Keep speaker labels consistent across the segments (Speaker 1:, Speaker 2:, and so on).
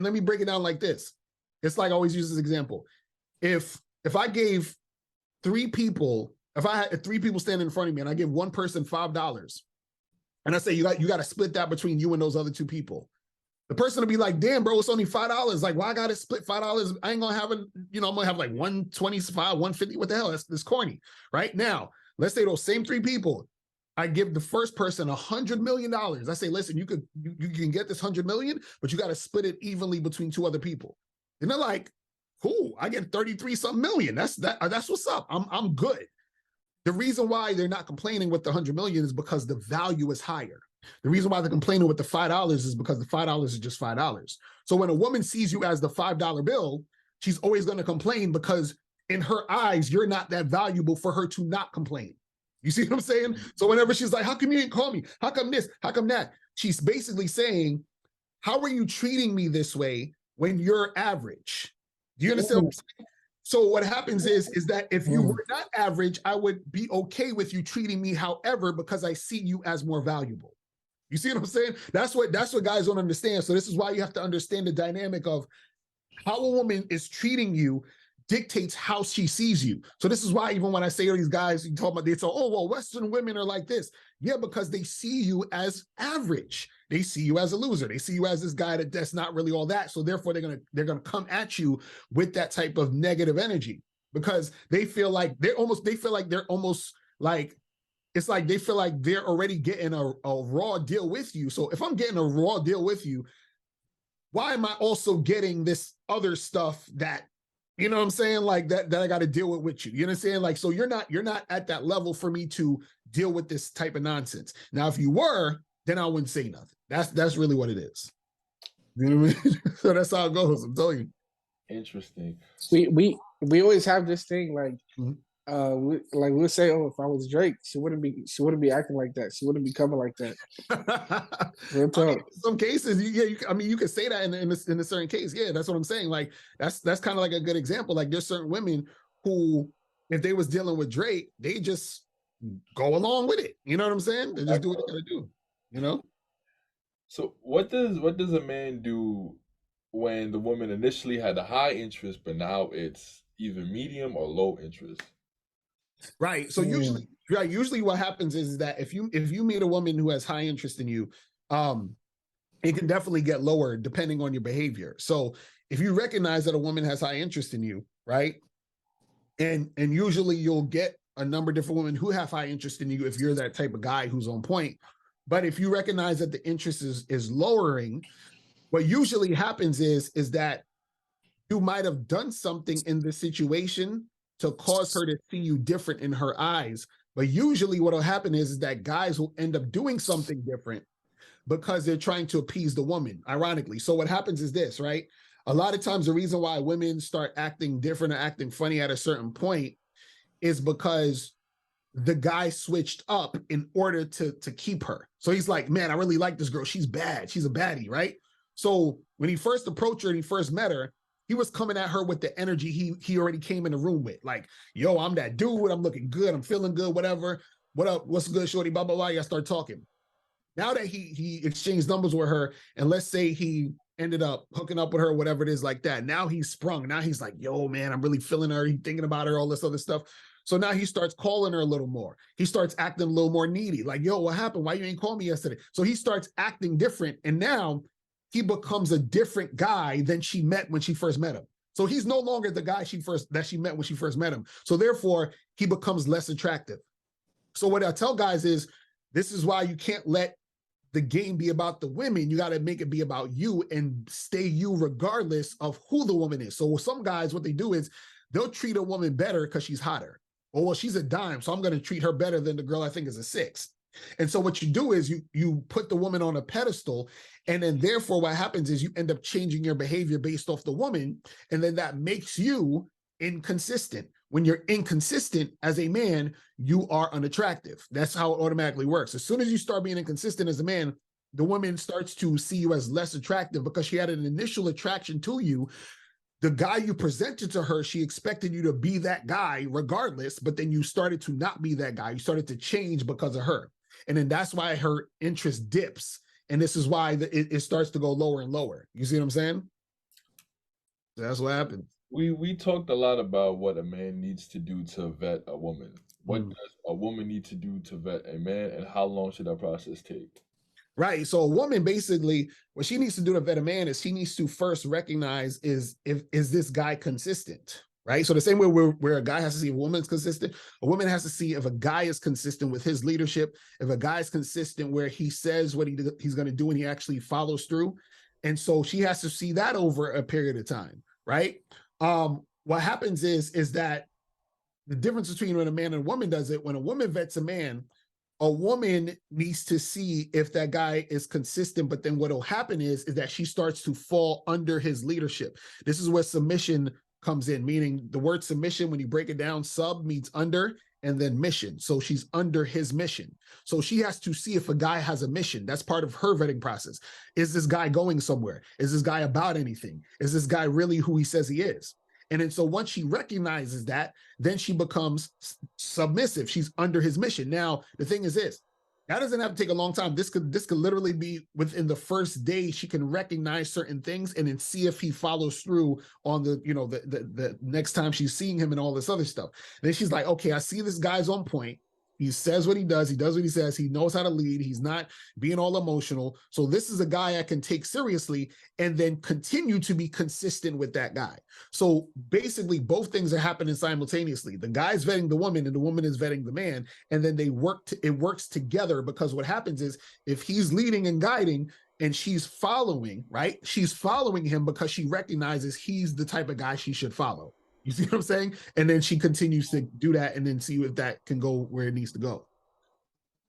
Speaker 1: let me break it down like this. It's like I always use this example. If I gave three people, if I had three people standing in front of me and I give one person $5, and I say you got to split that between you and those other two people, the person will be like, damn, bro, it's only $5. Like, why I gotta split $5? I ain't gonna have I'm gonna have like 125, 150. What the hell? That's corny. Right now, let's say those same three people, I give the first person $100 million. I say, listen, you can get this $100 million, but you got to split it evenly between two other people. And they're like, cool, I get 33 something million. That's what's up. I'm good. The reason why they're not complaining with the 100 million is because the value is higher. The reason why they're complaining with the $5 is because the $5 is just $5. So when a woman sees you as the $5 bill, she's always going to complain because in her eyes, you're not that valuable for her to not complain. You see what I'm saying? So whenever she's like, how come you didn't call me? How come this? How come that? She's basically saying, how are you treating me this way when you're average? Do you understand what I'm saying? So what happens is that if you were not average, I would be okay with you treating me however, because I see you as more valuable. You see what I'm saying? That's what guys don't understand. So this is why you have to understand the dynamic of how a woman is treating you dictates how she sees you. So this is why even when I say to these guys, you talk about, they say, oh, well, Western women are like this. Yeah, because they see you as average. They see you as a loser. They see you as this guy that's not really all that. So therefore, they're gonna come at you with that type of negative energy because they feel like they're almost like, it's like they feel like they're already getting a raw deal with you. So if I'm getting a raw deal with you, why am I also getting this other stuff that, you know what I'm saying? Like that I got to deal with you. You know what I'm saying? Like, so you're not at that level for me to deal with this type of nonsense. Now, if you were, then I wouldn't say nothing. That's really what it is. You know what I mean? So that's how it goes. I'm telling you.
Speaker 2: Interesting.
Speaker 3: We always have this thing like, we'll say, oh, if I was Drake, she wouldn't be acting like that. She wouldn't be coming like that. Real talk.
Speaker 1: I mean, in some cases, you could say that in a certain case. Yeah, that's what I'm saying. Like that's kind of like a good example. Like there's certain women who, if they was dealing with Drake, they just go along with it. You know what I'm saying? They just do what they gotta do. You know.
Speaker 2: So what does a man do when the woman initially had a high interest, but now it's either medium or low interest?
Speaker 1: Right. So usually what happens is that if you meet a woman who has high interest in you, it can definitely get lower depending on your behavior. So if you recognize that a woman has high interest in you, right? And usually you'll get a number of different women who have high interest in you if you're that type of guy who's on point. But if you recognize that the interest is lowering, what usually happens is that you might have done something in the situation to cause her to see you different in her eyes. But usually what will happen is that guys will end up doing something different because they're trying to appease the woman, ironically. So what happens is this, right? A lot of times the reason why women start acting different or acting funny at a certain point is because the guy switched up in order to keep her. So he's like, man, I really like this girl. She's bad. She's a baddie, right? So when he first approached her and he first met her, he was coming at her with the energy he already came in the room with. Like, yo, I'm that dude. I'm looking good. I'm feeling good, whatever. What up? What's good, shorty? Blah, blah, blah. You start talking. Now that he exchanged numbers with her, and let's say he ended up hooking up with her, whatever it is like that. Now he's sprung. Now he's like, yo, man, I'm really feeling her. He's thinking about her, all this other stuff. So now he starts calling her a little more. He starts acting a little more needy. Like, yo, what happened? Why you ain't call me yesterday? So he starts acting different. And now he becomes a different guy than she met when she first met him. So he's no longer the guy that she met when she first met him. So therefore, he becomes less attractive. So what I tell guys is, this is why you can't let the game be about the women. You got to make it be about you and stay you regardless of who the woman is. So some guys, what they do is they'll treat a woman better because she's hotter. Oh, well, she's a dime, so I'm going to treat her better than the girl I think is a 6. And so what you do is you put the woman on a pedestal, and then therefore what happens is you end up changing your behavior based off the woman, and then that makes you inconsistent. When you're inconsistent as a man, you are unattractive. That's how it automatically works. As soon as you start being inconsistent as a man, the woman starts to see you as less attractive because she had an initial attraction to you. The guy you presented to her, she expected you to be that guy regardless, but then you started to not be that guy. You started to change because of her. And then that's why her interest dips. And this is why it starts to go lower and lower. You see what I'm saying? That's what happened.
Speaker 2: We talked a lot about what a man needs to do to vet a woman. What
Speaker 1: Mm.
Speaker 2: does a woman need to do to vet a man, and how long should that process take?
Speaker 1: Right. So a woman basically, what she needs to do to vet a man is she needs to first recognize is this guy consistent? Right. So the same way where a guy has to see if a woman's consistent, a woman has to see if a guy is consistent with his leadership, if a guy's consistent where he says what he's going to do and he actually follows through. And so she has to see that over a period of time. Right. What happens is that the difference between when a man and a woman does it, when a woman vets a woman needs to see if that guy is consistent, but then what will happen is that she starts to fall under his leadership. This is where submission comes in, meaning the word submission, when you break it down, sub means under and then mission. So she's under his mission. So she has to see if a guy has a mission. That's part of her vetting process. Is this guy going somewhere? Is this guy about anything? Is this guy really who he says he is? And then so once she recognizes that, then she becomes submissive. She's under his mission. Now, the thing is this, that doesn't have to take a long time. This could literally be within the first day. She can recognize certain things and then see if he follows through on the next time she's seeing him and all this other stuff. And then she's like, okay, I see this guy's on point. He says what he does what he says, he knows how to lead, he's not being all emotional. So this is a guy I can take seriously and then continue to be consistent with that guy. So basically both things are happening simultaneously. The guy's vetting the woman and the woman is vetting the man, and then it works together, because what happens is if he's leading and guiding and she's following, right? She's following him because she recognizes he's the type of guy she should follow. You see what I'm saying? And then she continues to do that and then see if that can go where it needs to go.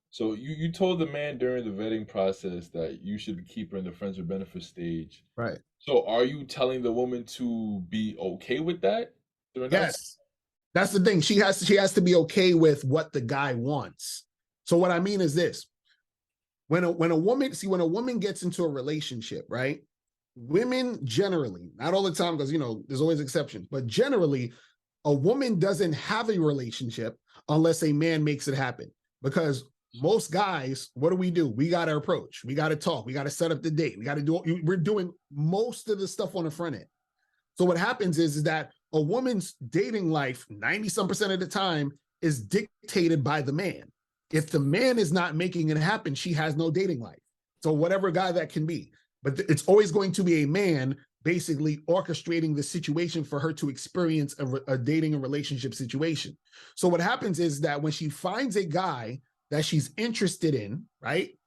Speaker 2: So you told the man during the vetting process that you should keep her in the friends with benefits stage.
Speaker 1: Right.
Speaker 2: So are you telling the woman to be okay with that?
Speaker 1: Yes. That's the thing. She has to be okay with what the guy wants. So what I mean is this. When a woman gets into a relationship, right? Women generally, not all the time, because there's always exceptions, but generally a woman doesn't have a relationship unless a man makes it happen. Because most guys, what do? We got to approach, we got to talk, we got to set up the date, we're doing most of the stuff on the front end. So what happens is that a woman's dating life 90% of the time is dictated by the man. If the man is not making it happen, she has no dating life. So whatever guy that can be. But it's always going to be a man basically orchestrating the situation for her to experience a dating and relationship situation. So what happens is that when she finds a guy that she's interested in, right?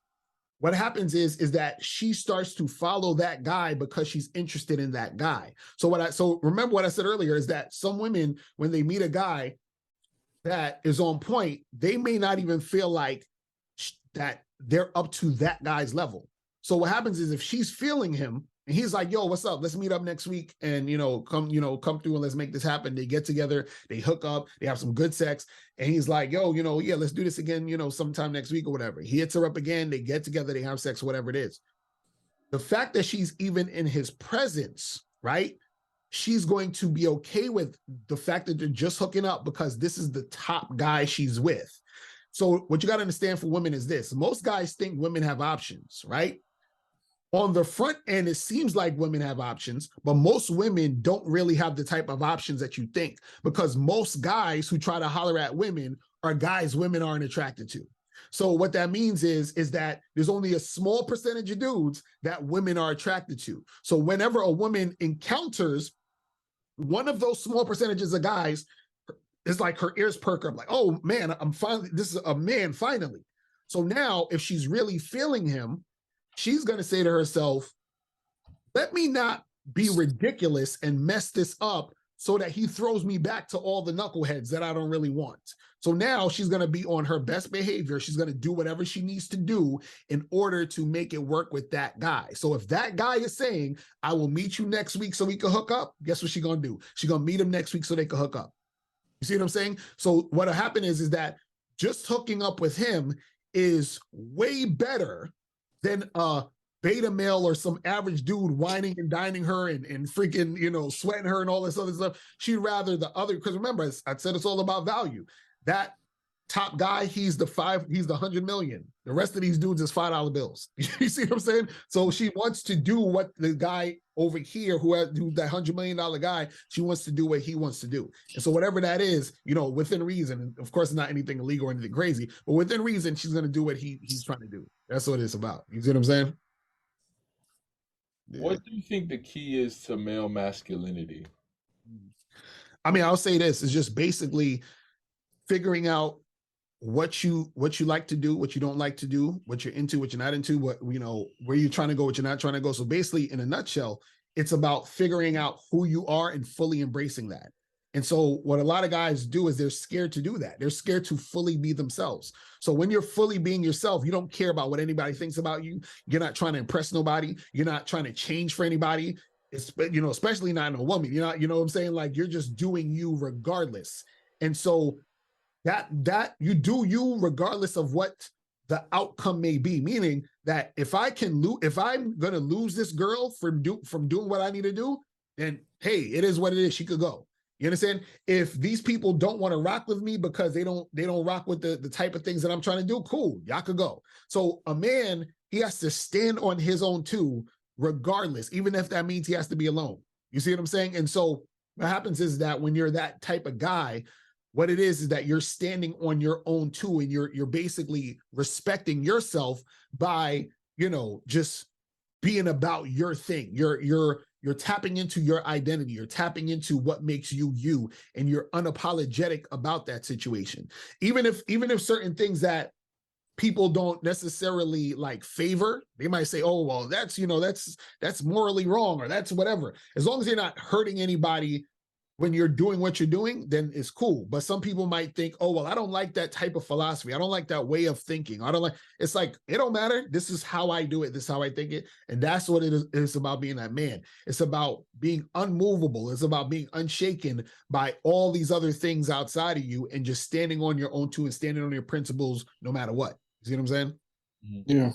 Speaker 1: What happens is that she starts to follow that guy because she's interested in that guy. So remember what I said earlier is that some women, when they meet a guy that is on point, they may not even feel like that they're up to that guy's level. So what happens is if she's feeling him and he's like, yo, what's up? Let's meet up next week and, come through and let's make this happen. They get together, they hook up, they have some good sex. And he's like, yo, yeah, let's do this again, sometime next week or whatever. He hits her up again. They get together, they have sex, whatever it is. The fact that she's even in his presence, right? She's going to be okay with the fact that they're just hooking up because this is the top guy she's with. So what you got to understand for women is this. Most guys think women have options, right? On the front end, it seems like women have options, but most women don't really have the type of options that you think, because most guys who try to holler at women are guys women aren't attracted to. So what that means is that there's only a small percentage of dudes that women are attracted to. So whenever a woman encounters one of those small percentages of guys, it's like her ears perk up, like, oh man, this is a man finally. So now if she's really feeling him, she's going to say to herself, let me not be ridiculous and mess this up so that he throws me back to all the knuckleheads that I don't really want. So now she's going to be on her best behavior. She's going to do whatever she needs to do in order to make it work with that guy. So if that guy is saying, I will meet you next week so we can hook up, guess what she's going to do? She's going to meet him next week so they can hook up. You see what I'm saying? So what'll happen is that just hooking up with him is way better than a beta male or some average dude whining and dining her and freaking, sweating her and all this other stuff. She'd rather the other, because remember, I said it's all about value. That top guy, he's the 100 million. The rest of these dudes is $5 bills. You see what I'm saying? So she wants to do what the guy over here who's that $100 million guy, she wants to do what he wants to do. And so whatever that is, within reason, of course, not anything illegal or anything crazy, but within reason, she's going to do what he's trying to do. That's what it's about. You see what I'm saying?
Speaker 2: Yeah. What do you think the key is to male masculinity?
Speaker 1: I mean, I'll say this is just basically figuring out what you like to do, what you don't like to do, what you're into, what you're not into, what where you're trying to go, what you're not trying to go. So basically, in a nutshell, it's about figuring out who you are and fully embracing that. And so what a lot of guys do is they're scared to do that. They're scared to fully be themselves. So when you're fully being yourself, you don't care about what anybody thinks about you. You're not trying to impress nobody. You're not trying to change for anybody. It's, especially not in a woman. You're not, what I'm saying? Like, you're just doing you regardless. And so that you do you regardless of what the outcome may be, meaning that if I'm gonna lose this girl from doing what I need to do, then hey, it is what it is. She could go. You understand? If these people don't want to rock with me because they don't rock with the type of things that I'm trying to do, cool, y'all could go. So a man, he has to stand on his own too, regardless, even if that means he has to be alone. You see what I'm saying? And so what happens is that when you're that type of guy, what it is that you're standing on your own too, and you're basically respecting yourself by, just being about your thing. You're tapping into your identity. You're tapping into what makes you you, and you're unapologetic about that situation. Even if certain things that people don't necessarily like favor, they might say, oh, well, that's morally wrong, or that's whatever. As long as you're not hurting anybody when you're doing what you're doing, then it's cool. But some people might think, oh, well, I don't like that type of philosophy. I don't like that way of thinking. It's like, it don't matter. This is how I do it. This is how I think it. And that's what it is. It's about being that man. It's about being unmovable. It's about being unshaken by all these other things outside of you, and just standing on your own too, and standing on your principles no matter what. You see what I'm saying?
Speaker 3: Yeah.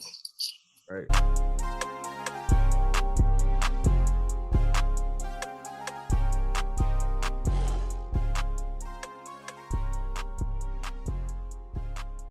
Speaker 1: Right.